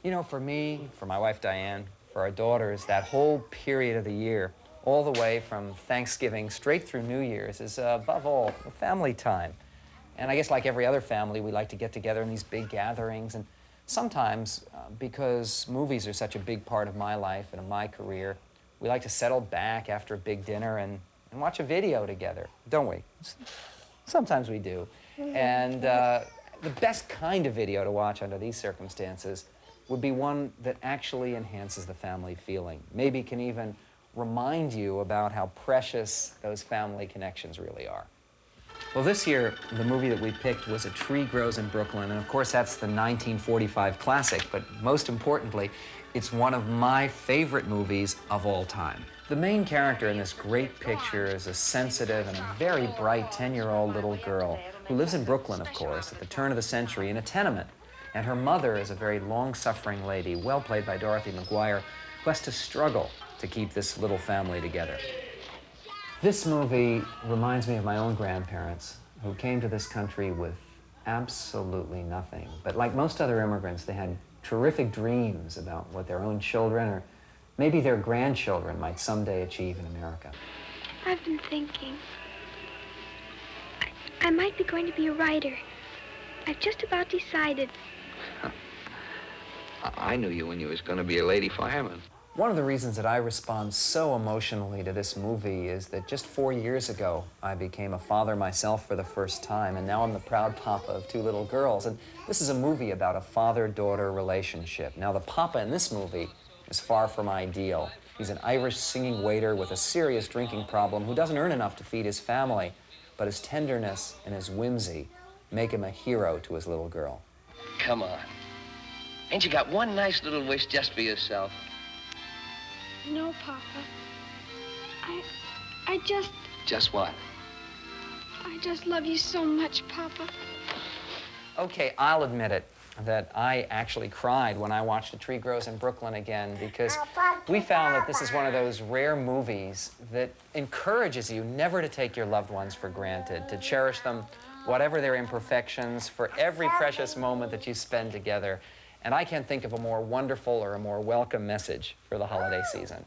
You know, for me, for my wife Diane, for our daughters, that whole period of the year, all the way from Thanksgiving straight through New Year's, is above all family time. And I guess like every other family, we like to get together in these big gatherings. And sometimes, because movies are such a big part of my life and of my career, we like to settle back after a big dinner and watch a video together, don't we? Sometimes we do. And the best kind of video to watch under these circumstances would be one that actually enhances the family feeling. Maybe can even remind you about how precious those family connections really are. Well, this year, the movie that we picked was A Tree Grows in Brooklyn, and of course that's the 1945 classic, but most importantly, it's one of my favorite movies of all time. The main character in this great picture is a sensitive and a very bright 10-year-old little girl who lives in Brooklyn, of course, at the turn of the century in a tenement. And her mother is a very long-suffering lady, well played by Dorothy McGuire, who has to struggle to keep this little family together. This movie reminds me of my own grandparents, who came to this country with absolutely nothing. But like most other immigrants, they had terrific dreams about what their own children or maybe their grandchildren might someday achieve in America. I've been thinking. I might be going to be a writer. I've just about decided. I knew you when you was going to be a lady fireman. One of the reasons that I respond so emotionally to this movie is that just 4 years ago, I became a father myself for the first time, and now I'm the proud papa of 2 little girls. And this is a movie about a father-daughter relationship. Now, the papa in this movie is far from ideal. He's an Irish singing waiter with a serious drinking problem who doesn't earn enough to feed his family, but his tenderness and his whimsy make him a hero to his little girl. Come on. Ain't you got one nice little wish just for yourself? No, Papa. I just... Just what? I just love you so much, Papa. Okay, I'll admit it, that I actually cried when I watched A Tree Grows in Brooklyn again, because we found that this is one of those rare movies that encourages you never to take your loved ones for granted, to cherish them, whatever their imperfections, for every precious moment that you spend together. And I can't think of a more wonderful or a more welcome message for the holiday season.